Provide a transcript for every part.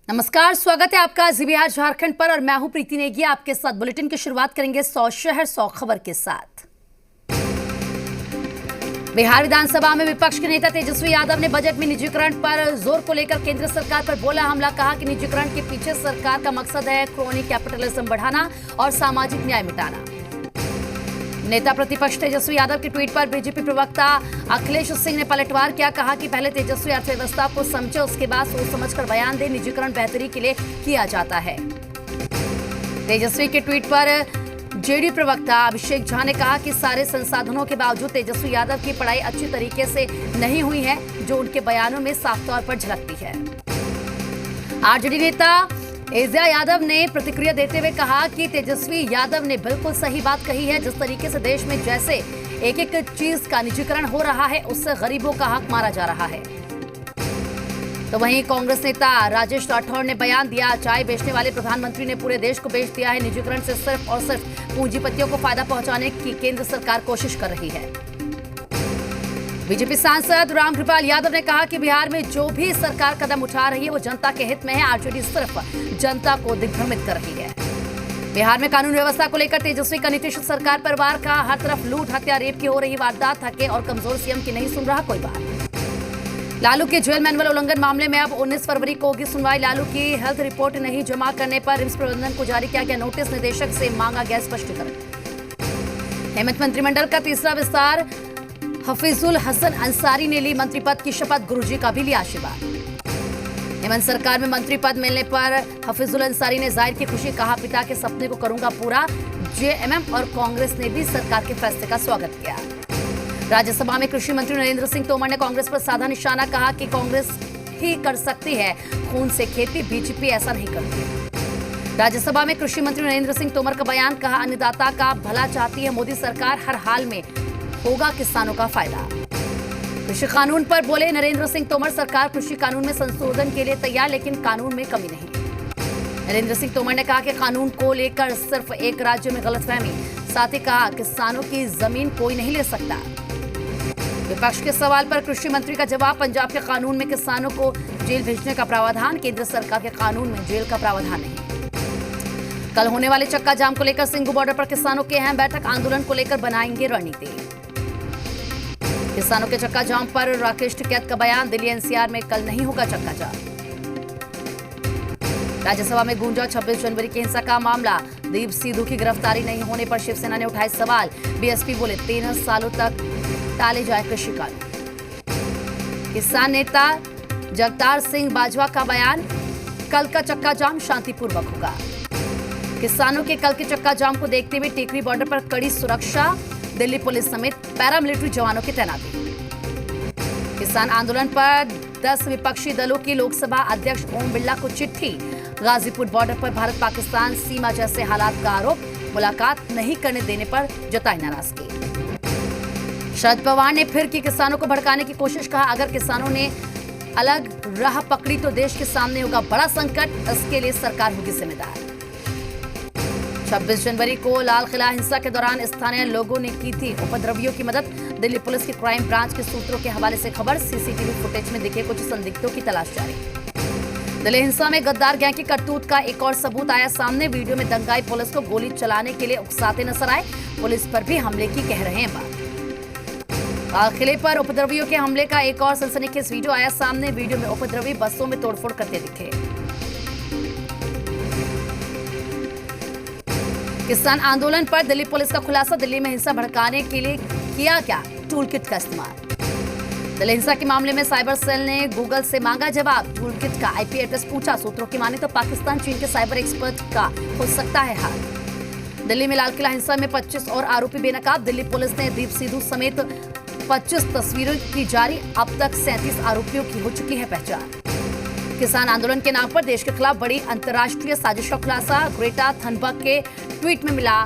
नमस्कार, स्वागत है आपका जी बिहार झारखंड पर और मैं हूं प्रीति नेगी। आपके साथ बुलेटिन की शुरुआत करेंगे 100 शहर 100 खबर के साथ। बिहार विधानसभा में विपक्ष के नेता तेजस्वी यादव ने बजट में निजीकरण पर जोर को लेकर केंद्र सरकार पर बोला हमला। कहा कि निजीकरण के पीछे सरकार का मकसद है क्रोनी कैपिटलिज्म बढ़ाना और सामाजिक न्याय मिटाना। नेता प्रतिपक्ष तेजस्वी यादव के ट्वीट पर बीजेपी प्रवक्ता अखिलेश सिंह ने पलटवार किया। कहा कि पहले तेजस्वी अर्थव्यवस्था को समझे, उसके बाद सोच समझकर बयान दे। निजीकरण बेहतरी के लिए किया जाता है। तेजस्वी के ट्वीट पर जेडी प्रवक्ता अभिषेक झा ने कहा कि सारे संसाधनों के बावजूद तेजस्वी यादव की पढ़ाई अच्छी तरीके से नहीं हुई है, जो उनके बयानों में साफ तौर पर झलकती है। आरजेडी नेता एजिया यादव ने प्रतिक्रिया देते हुए कहा कि तेजस्वी यादव ने बिल्कुल सही बात कही है। जिस तरीके से देश में जैसे एक एक चीज का निजीकरण हो रहा है, उससे गरीबों का हक मारा जा रहा है। तो वहीं कांग्रेस नेता राजेश राठौर ने बयान दिया, चाय बेचने वाले प्रधानमंत्री ने पूरे देश को बेच दिया है। निजीकरण से सिर्फ और सिर्फ पूंजीपतियों को फायदा पहुंचाने की केंद्र सरकार कोशिश कर रही है। बीजेपी सांसद रामकृपाल यादव ने कहा कि बिहार में जो भी सरकार कदम उठा रही है वो जनता के हित में है। आरजेडी सिर्फ जनता को दिग्भ्रमित कर रही है। बिहार में कानून व्यवस्था को लेकर तेजस्वी का नीतीश सरकार पर वार। कहा हर तरफ लूट, हत्या, रेप की हो रही वारदात, थके और कमजोर सीएम की नहीं सुन रहा कोई बात। लालू के जेल मैनुअल उल्लंघन मामले में अब 19 फरवरी को होगी सुनवाई। लालू की हेल्थ रिपोर्ट नहीं जमा करने पर रिम्स प्रबंधन को जारी किया गया नोटिस। निदेशक से मांगा गया स्पष्टीकरण। हेमंत मंत्रिमंडल का तीसरा विस्तार। हफीजुल हसन अंसारी ने ली मंत्री पद की शपथ। गुरुजी का भी लिया आशीर्वाद। हेमंत सरकार में मंत्री पद मिलने पर हफीजुल अंसारी ने जाहिर की खुशी। कहा पिता के सपने को करूंगा पूरा। जेएमएम और कांग्रेस ने भी सरकार के फैसले का स्वागत किया। राज्यसभा में कृषि मंत्री नरेंद्र सिंह तोमर ने कांग्रेस पर साधा निशाना। कहा कि कांग्रेस ही कर सकती है खून से खेती, बीजेपी ऐसा नहीं करती। राज्यसभा में कृषि मंत्री नरेंद्र सिंह तोमर का बयान। कहा अन्नदाता का भला चाहती है मोदी सरकार, हर हाल में होगा किसानों का फायदा। कृषि कानून पर बोले नरेंद्र सिंह तोमर, सरकार कृषि कानून में संशोधन के लिए तैयार, लेकिन कानून में कमी नहीं। नरेंद्र सिंह तोमर ने कहा कि कानून को लेकर सिर्फ एक राज्य में गलतफहमी। साथ ही कहा किसानों की जमीन कोई नहीं ले सकता। विपक्ष के सवाल पर कृषि मंत्री का जवाब। पंजाब के कानून में किसानों को जेल भेजने का प्रावधान, केंद्र सरकार के कानून में जेल का प्रावधान नहीं। कल होने वाले चक्का जाम को लेकर सिंघू बॉर्डर पर किसानों की अहम बैठक। आंदोलन को लेकर बनाएंगे रणनीति। किसानों के चक्का जाम पर राकेश टिकैत का बयान। दिल्ली एनसीआर में कल नहीं होगा चक्का जाम। राज्यसभा में गूंजा 26 जनवरी की हिंसा का मामला। दीप सिद्धू की गिरफ्तारी नहीं होने पर शिवसेना ने उठाए सवाल। बीएसपी बोले 13 सालों तक टाले जाए कृषि कानून। किसान नेता जगतार सिंह बाजवा का बयान। कल का चक्का जाम शांतिपूर्वक होगा। किसानों के कल के चक्का जाम को देखते हुए टेकरी बॉर्डर पर कड़ी सुरक्षा। दिल्ली पुलिस समेत पैरामिलिट्री जवानों की तैनाती। किसान आंदोलन पर 10 विपक्षी दलों की लोकसभा अध्यक्ष ओम बिरला को चिट्ठी। गाजीपुर बॉर्डर पर भारत पाकिस्तान सीमा जैसे हालात का आरोप। मुलाकात नहीं करने देने पर जताई नाराजगी। शरद पवार ने फिर की किसानों को भड़काने की कोशिश। कहा अगर किसानों ने अलग राह पकड़ी तो देश के सामने होगा बड़ा संकट, इसके लिए सरकार होगी जिम्मेदार। 26 जनवरी को लाल किला हिंसा के दौरान स्थानीय लोगों ने की थी उपद्रवियों की मदद। दिल्ली पुलिस की क्राइम ब्रांच के सूत्रों के हवाले से खबर। सीसीटीवी फुटेज में दिखे कुछ संदिग्धों की तलाश जारी। दिल्ली हिंसा में गद्दार गैंग की करतूत का एक और सबूत आया सामने। वीडियो में दंगाई पुलिस को गोली चलाने के लिए उकसाते नजर आए। पुलिस पर भी हमले की कह रहे हैं बात। लाल किले पर उपद्रवियों के हमले का एक और सनसनीखेज वीडियो आया सामने। वीडियो में उपद्रवी बसों में तोड़फोड़ करते दिखे। किसान आंदोलन पर दिल्ली पुलिस का खुलासा। दिल्ली में हिंसा भड़काने के लिए किया क्या टूल किट का इस्तेमाल। दिल्ली हिंसा के मामले में साइबर सेल ने गूगल से मांगा जवाब। टूल किट का आईपी एड्रेस पूछा। सूत्रों की माने तो पाकिस्तान चीन के साइबर एक्सपर्ट का हो सकता है हाथ। दिल्ली में लाल किला हिंसा में 25 और आरोपी बेनकाब। दिल्ली पुलिस ने दीप सिद्धू समेत 25 तस्वीरों की जारी। अब तक 37 आरोपियों की हो चुकी है पहचान। किसान आंदोलन के नाम पर देश के खिलाफ बड़ी अंतर्राष्ट्रीय साजिश का खुलासा। ग्रेटा थनबर्ग के ट्वीट में मिला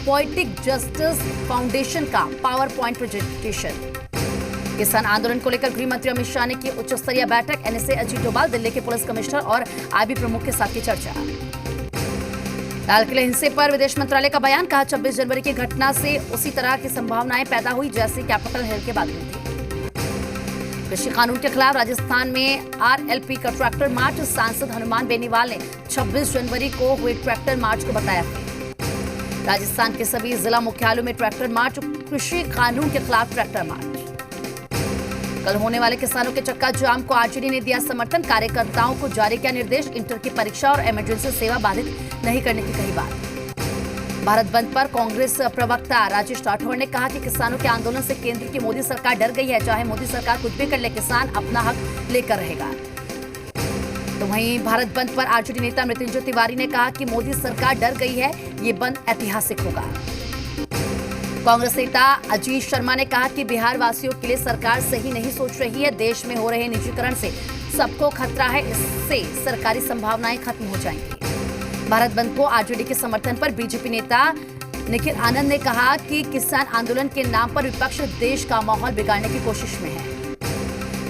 पोएटिक जस्टिस फाउंडेशन का पावर पॉइंट प्रेजेंटेशन। किसान आंदोलन को लेकर गृह मंत्री अमित शाह ने की उच्च स्तरीय बैठक। एनएसए अजीत डोभाल, दिल्ली के पुलिस कमिश्नर और आईबी प्रमुख के साथ की चर्चा। लाल किले हिंसे पर विदेश मंत्रालय का बयान। कहा 26 जनवरी की घटना से उसी तरह की संभावनाएं पैदा हुई जैसी कैपिटल हिल के बाद हुई थी। कृषि कानून के खिलाफ राजस्थान में आरएलपी का ट्रैक्टर मार्च। सांसद हनुमान बेनीवाल ने 26 जनवरी को हुए ट्रैक्टर मार्च को बताया फेल। राजस्थान के सभी जिला मुख्यालयों में ट्रैक्टर मार्च। कृषि कानून के खिलाफ ट्रैक्टर मार्च। कल होने वाले किसानों के चक्का जाम को आरजेडी ने दिया समर्थन। कार्यकर्ताओं को जारी किया निर्देश। इंटर की परीक्षा और इमरजेंसी सेवा बाधित नहीं करने की कही बात। भारत बंद पर कांग्रेस प्रवक्ता राजेश राठौर ने कहा कि किसानों के आंदोलन से केंद्र की मोदी सरकार डर गई है। चाहे मोदी सरकार कुछ भी कर ले, किसान अपना हक लेकर रहेगा। तो वहीं भारत बंद पर आरजेडी नेता मृत्युंजय तिवारी ने कहा कि मोदी सरकार डर गई है, ये बंद ऐतिहासिक होगा। कांग्रेस नेता अजीत शर्मा ने कहा कि बिहार वासियों के लिए सरकार सही नहीं सोच रही है। देश में हो रहे निजीकरण से सबको खतरा है, इससे सरकारी संभावनाएं खत्म हो जाएंगी। भारत बंद को आरजेडी के समर्थन पर बीजेपी नेता निखिल आनंद ने कहा कि किसान आंदोलन के नाम पर विपक्ष देश का माहौल बिगाड़ने की कोशिश में है।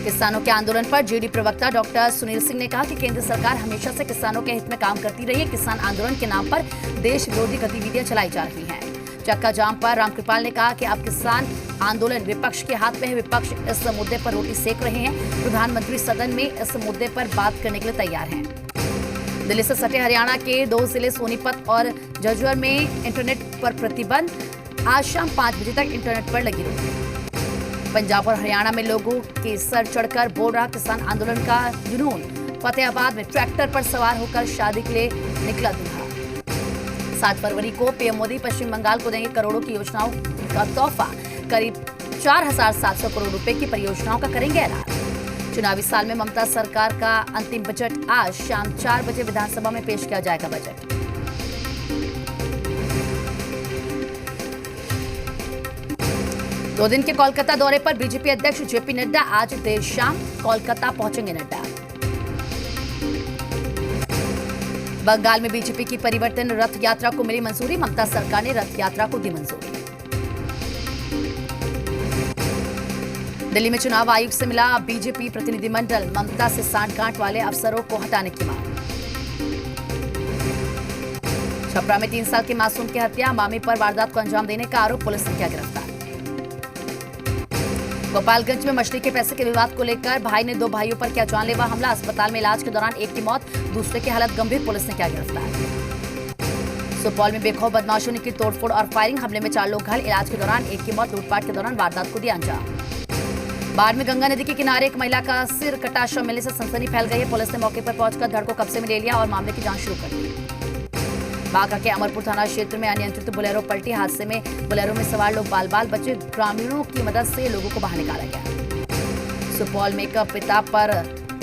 किसानों के आंदोलन पर जेडी प्रवक्ता डॉक्टर सुनील सिंह ने कहा कि केंद्र सरकार हमेशा से किसानों के हित में काम करती रही है। किसान आंदोलन के नाम पर देश विरोधी गतिविधियां चलाई जा रही हैं। चक्का जाम पर रामकृपाल ने कहा कि अब किसान आंदोलन विपक्ष के हाथ में है। विपक्ष इस मुद्दे पर रोटी सेक रहे हैं। प्रधानमंत्री सदन में इस मुद्दे पर बात करने के लिए तैयार हैं। दिल्ली से सटे हरियाणा के 2 जिले सोनीपत और झज्जर में इंटरनेट पर प्रतिबंध। आज शाम 5 बजे तक इंटरनेट पर लगी रोक। पंजाब और हरियाणा में लोगों के सर चढ़कर बोल रहा किसान आंदोलन का जुनून। फतेहाबाद में ट्रैक्टर पर सवार होकर शादी के लिए निकला दूल्हा। 7 फरवरी को पीएम मोदी पश्चिम बंगाल को देंगे करोड़ों की योजनाओं का तोहफा। करीब 4700 करोड़ रुपए की परियोजनाओं का करेंगे ऐलान। चुनावी साल में ममता सरकार का अंतिम बजट। आज शाम 4 बजे विधानसभा में पेश किया जाएगा बजट। दो दिन के कोलकाता दौरे पर बीजेपी अध्यक्ष जेपी नड्डा आज देर शाम कोलकाता पहुंचेंगे। नड्डा बंगाल में बीजेपी की परिवर्तन रथ यात्रा को मिली मंजूरी। ममता सरकार ने रथ यात्रा को दी मंजूरी। दिल्ली में चुनाव आयोग से मिला बीजेपी प्रतिनिधिमंडल। ममता से सांठगांठ वाले अफसरों को हटाने की मांग। छपरा में 3 साल के मासूम की हत्या। मामी पर वारदात को अंजाम देने का आरोप। पुलिस ने किया गिरफ्तार। गोपालगंज में मछली के पैसे के विवाद को लेकर भाई ने 2 भाइयों पर किया जानलेवा हमला। अस्पताल में इलाज के दौरान एक की मौत, दूसरे की हालत गंभीर। पुलिस ने किया गिरफ्तार। सुपौल में बेखौफ बदमाशों ने की तोड़फोड़ और फायरिंग। हमले में 4 लोग घायल। इलाज के दौरान एक की मौत। लूटपाट के दौरान वारदात को दिया अंजाम। बाढ़ में गंगा नदी के किनारे एक महिला का सिर कटा शव मिलने से सनसनी फैल गई है। पुलिस ने मौके पर पहुंचकर धड़ को कब्जे में ले लिया और मामले की जांच शुरू कर दी। बांका के अमरपुर थाना क्षेत्र में अनियंत्रित बोलेरो पलटी। हादसे में बोलेरो में सवार लोग बाल बाल बचे। ग्रामीणों की मदद से लोगों को बाहर निकाला गया। सुपौल में एक पिता पर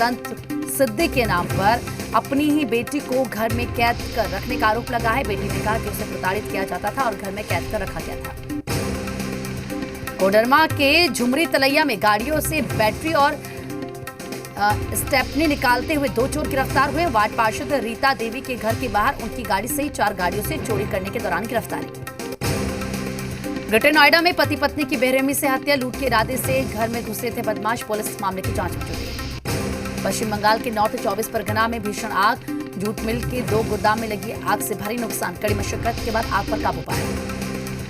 तंत्र सिद्धि के नाम पर अपनी ही बेटी को घर में कैद कर रखने का आरोप लगा है। बेटी ने कहा कि उसे प्रताड़ित किया जाता था और घर में कैद कर रखा गया था। कोडरमा के झुमरी तलैया में गाड़ियों से बैटरी और स्टेपनी निकालते हुए 2 चोर गिरफ्तार हुए। वार्ड पार्षद रीता देवी के घर के बाहर उनकी गाड़ी से 4 गाड़ियों से चोरी करने के दौरान गिरफ्तारी। ग्रेटर नोएडा में पति पत्नी की बेरहमी से हत्या। लूट के इरादे से घर में घुसे थे बदमाश। पुलिस मामले की जांच में जुटी। पश्चिम बंगाल के नॉर्थ 24 परगना में भीषण आग। जूट मिल के 2 गोदाम में लगी आग से भारी नुकसान। कड़ी मशक्कत के बाद आग पर काबू पाया।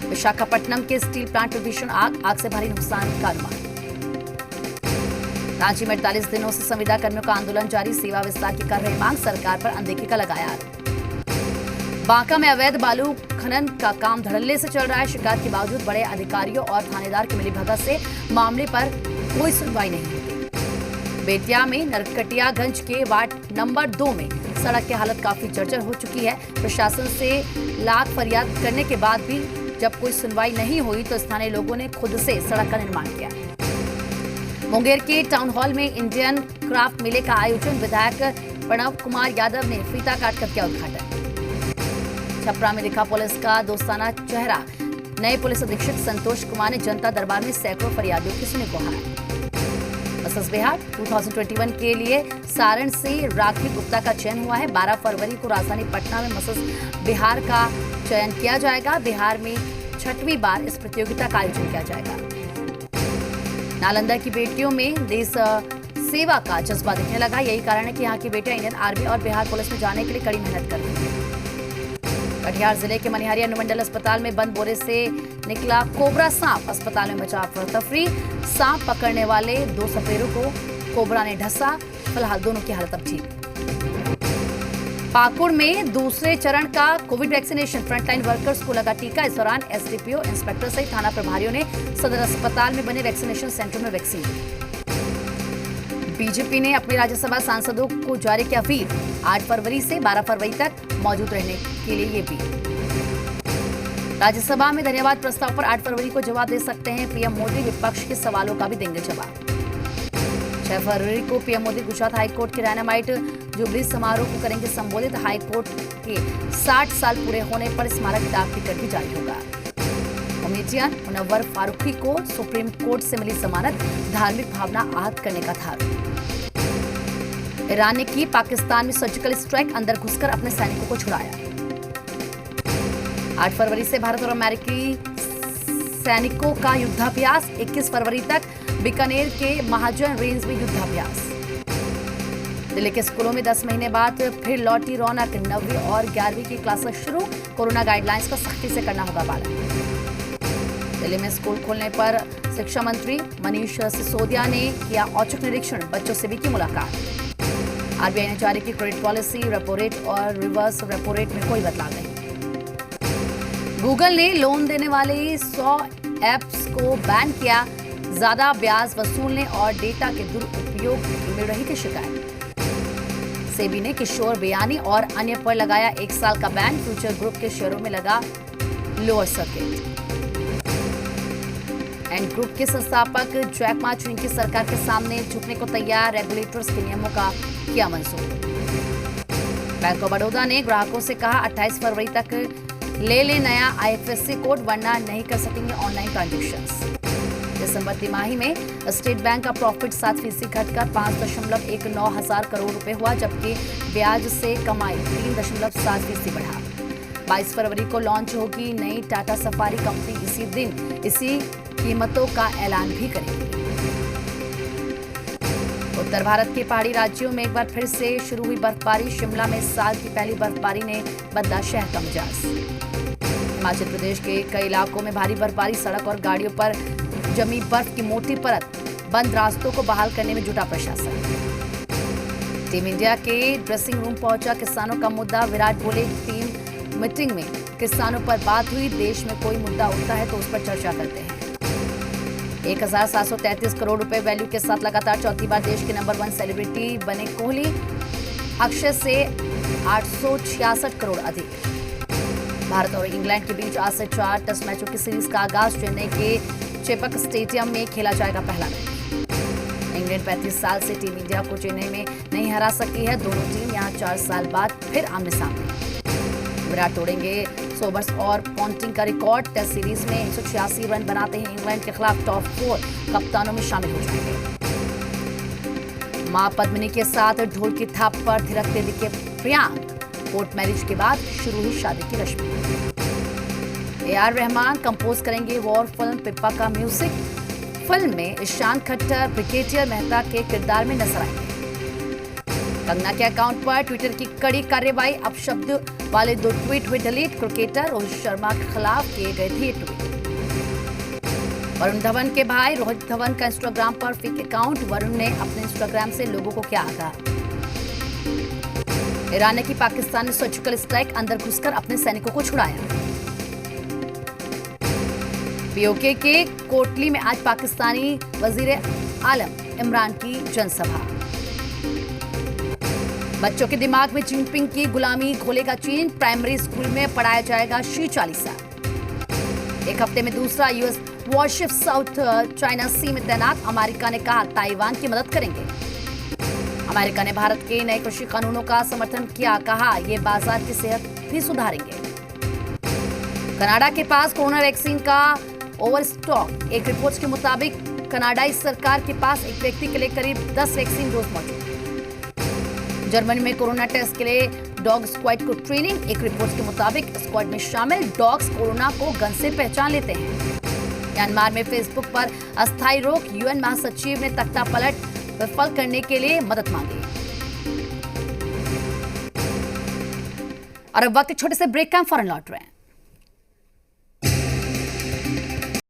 विशाखापट्टनम के स्टील प्लांट में भीषण आग से भारी नुकसान का अनुमान। रांची में 48 दिनों से संविदा कर्मियों का आंदोलन जारी। सेवा विस्तार की कर रही मांग। सरकार पर अनदेखी का लगाया आरोप। बांका में अवैध बालू खनन का काम धड़ल्ले से चल रहा है। शिकायत के बावजूद बड़े अधिकारियों और थानेदार की मिलीभगत से मामले पर कोई सुनवाई नहीं होती। बेतिया में नरकटियागंज के वार्ड नंबर 2 में सड़क की हालत काफी जर्जर हो चुकी है। प्रशासन से लाख फरियाद करने के बाद भी जब कोई सुनवाई नहीं हुई तो स्थानीय लोगों ने खुद से सड़क का निर्माण किया। मुंगेर के टाउन हॉल में इंडियन क्राफ्ट मेले का आयोजन। विधायक प्रणव कुमार यादव ने फीता काटकर किया उद्घाटन। छपरा में दिखा पुलिस का दोस्ताना चेहरा। नए पुलिस अधीक्षक संतोष कुमार ने जनता दरबार में सैकड़ों फरियादियों की सुनी गुहार। मसस बिहार 2021 के लिए सारण से राखी गुप्ता का चयन हुआ है। 12 फरवरी को राजधानी पटना में मसस बिहार का चयन किया जाएगा। बिहार में 6वीं बार इस प्रतियोगिता का आयोजन किया जाएगा। नालंदा की बेटियों में देश सेवा का जज्बा दिखने लगा। यही कारण है कि यहाँ की बेटियां इंडियन आर्मी और बिहार पुलिस में जाने के लिए कड़ी मेहनत कर रही हैं। कटिहार जिले के मनिहारी अनुमंडल अस्पताल में बंद बोरे से निकला कोबरा सांप। अस्पताल में मचा अफरा-तफरी। सांप पकड़ने वाले 2 सपेरों को कोबरा ने डसा। फिलहाल दोनों की हालत अब ठीक। पाकुड़ में दूसरे चरण का कोविड वैक्सीनेशन। फ्रंटलाइन वर्कर्स को लगा टीका। इस दौरान एसडीपीओ, इंस्पेक्टर सहित थाना प्रभारियों ने सदर अस्पताल में बने वैक्सीनेशन सेंटर में वैक्सीन दी। बीजेपी ने अपने राज्यसभा सांसदों को जारी किया व्हीप। 8 फरवरी से 12 फरवरी तक मौजूद रहने के लिए ये व्हीप। राज्यसभा में धन्यवाद प्रस्ताव पर 8 फरवरी को जवाब दे सकते हैं पीएम मोदी। विपक्ष के सवालों का भी देंगे जवाब। 6 फरवरी को पीएम मोदी गुजरात हाईकोर्ट के डायनामाइट जुबली समारोह को करेंगे संबोधित। हाईकोर्ट के 60 साल पूरे होने पर स्मारक डाक टिकट भी जारी होगा। कॉमेडियन मुनव्वर फारूकी को सुप्रीम कोर्ट से मिली जमानत। धार्मिक भावना आहत करने का था आरोप। ईरान ने की पाकिस्तान में सर्जिकल स्ट्राइक। अंदर घुसकर अपने सैनिकों को छुड़ाया। 8 फरवरी से भारत और अमेरिकी सैनिकों का युद्धाभ्यास। 21 फरवरी तक बीकानेर के महाजन रेंज में युद्धाभ्यास। दिल्ली के स्कूलों में 10 महीने बाद फिर लौटी रौनक। 9वीं और 11वीं की क्लासेस शुरू। कोरोना गाइडलाइंस का सख्ती से करना होगा पालन। दिल्ली में स्कूल खोलने पर शिक्षा मंत्री मनीष सिसोदिया ने किया औचक निरीक्षण। बच्चों से भी की मुलाकात। आरबीआई ने जारी की क्रेडिट पॉलिसी। रेपो रेट और रिवर्स रेपो रेट में कोई बदलाव नहीं। गूगल ने लोन देने वाले 100 ऐप्स को बैन किया। ज्यादा ब्याज वसूलने और डेटा के दुरुपयोग की मिल रही थी शिकायत। सेबी ने किशोर बेयानी और अन्य पर लगाया 1 साल का बैन। फ्यूचर ग्रुप के शेयरों में लगा लोअर सर्किट। एंड ग्रुप के संस्थापक जैक मा चीन सरकार के सामने झुकने को तैयार। रेगुलेटर्स के नियमों का किया मंजूर। बैंक ऑफ बड़ौदा ने ग्राहकों से कहा 28 फरवरी तक ले नया आईएफएससी कोड, वरना नहीं कर सकेंगे ऑनलाइन ट्रांजैक्शंस। दिसंबर तिमाही में स्टेट बैंक का प्रॉफिट 7% घटकर 5.19 हजार करोड़ रुपए हुआ, जबकि ब्याज से कमाई 3.7% बढ़ा। 22 फरवरी को लॉन्च होगी नई टाटा सफारी कंपनी। इसी दिन इसी कीमतों का ऐलान भी करेगी। उत्तर भारत के पहाड़ी राज्यों में एक बार फिर से शुरू हुई बर्फबारी। शिमला में इस साल की पहली बर्फबारी ने बदला शहर का मिजाज। हिमाचल प्रदेश के कई इलाकों में भारी बर्फबारी। सड़क और गाड़ियों पर जमी बर्फ की मोटी परत। बंद रास्तों को बहाल करने में जुटा प्रशासन। टीम इंडिया के ड्रेसिंग रूम पहुंचा किसानों का मुद्दा। विराट बोले टीम मीटिंग में किसानों पर बात हुई। देश में कोई मुद्दा उठता है तो उस पर चर्चा करते हैं। 1733 करोड़ रुपए वैल्यू के साथ लगातार चौथी बार देश के नंबर 1 सेलिब्रिटी बने कोहली। अक्षय से 866 करोड़ अधिक। भारत और इंग्लैंड के बीच आज से 4 टेस्ट मैचों की सीरीज का आगाज। चेन्नई के चेपक स्टेडियम में खेला जाएगा पहला मैच। इंग्लैंड 35 साल से टीम इंडिया को चेन्नई में नहीं हरा सकी है। दोनों टीम यहां 4 साल बाद फिर आमने सामने। विराट तोड़ेंगे सोबर्स और पॉन्टिंग का रिकॉर्ड। टेस्ट सीरीज में 186 रन बनाते हैं इंग्लैंड के खिलाफ टॉप 4 कप्तानों में शामिल हो जाएंगे। मां पद्मिनी के साथ ढोल की थाप पर थिरकते दिखे प्रियांक। कोर्ट मैरिज के बाद शुरू हुई शादी की रस्म। AR रहमान कंपोज करेंगे वॉर फिल्म पिप्पा का म्यूजिक। फिल्म में ईशान खट्टर ब्रिगेडियर मेहता के किरदार में नजर आएंगे। कंगना के अकाउंट पर ट्विटर की कड़ी कार्रवाई। अपशब्द वाले 2 ट्वीट हुए डिलीट। क्रिकेटर रोहित शर्मा के खिलाफ किए गए थे ट्वीट। वरुण धवन के भाई रोहित धवन का इंस्टाग्राम पर फेक अकाउंट। वरुण ने अपने इंस्टाग्राम से लोगों को क्या कहा। ईरान ने की पाकिस्तान ने सर्जिकल स्ट्राइक। अंदर घुसकर अपने सैनिकों को छुड़ाया। पीओके के कोटली में आज पाकिस्तानी वजीर आलम इमरान की जनसभा। बच्चों के दिमाग में जिनपिंग की गुलामी घोलेगा चीन। प्राइमरी स्कूल में पढ़ाया जाएगा शी 40। एक हफ्ते में दूसरा यूएस वॉरशिप साउथ चाइना सी में तैनात। अमेरिका ने कहा ताइवान की मदद करेंगे। अमेरिका ने भारत के नए कृषि कानूनों का समर्थन किया। कहा ये बाजार की सेहत भी सुधारेंगे। कनाडा के पास कोरोना वैक्सीन का ओवर स्टॉक। एक रिपोर्ट के मुताबिक कनाडाई सरकार के पास एक व्यक्ति के लिए करीब 10 वैक्सीन डोज मौजूद। जर्मनी में कोरोना टेस्ट के लिए डॉग स्क्वाड को ट्रेनिंग। एक रिपोर्ट के मुताबिक स्क्वाड में शामिल डॉग्स कोरोना को गन से पहचान लेते हैं। म्यांमार में फेसबुक पर अस्थायी रोक। यूएन महासचिव ने तख्ता पलट विफल करने के लिए मदद मांगी। और अब वक्त छोटे से ब्रेक का, फौरन लौट रहे हैं।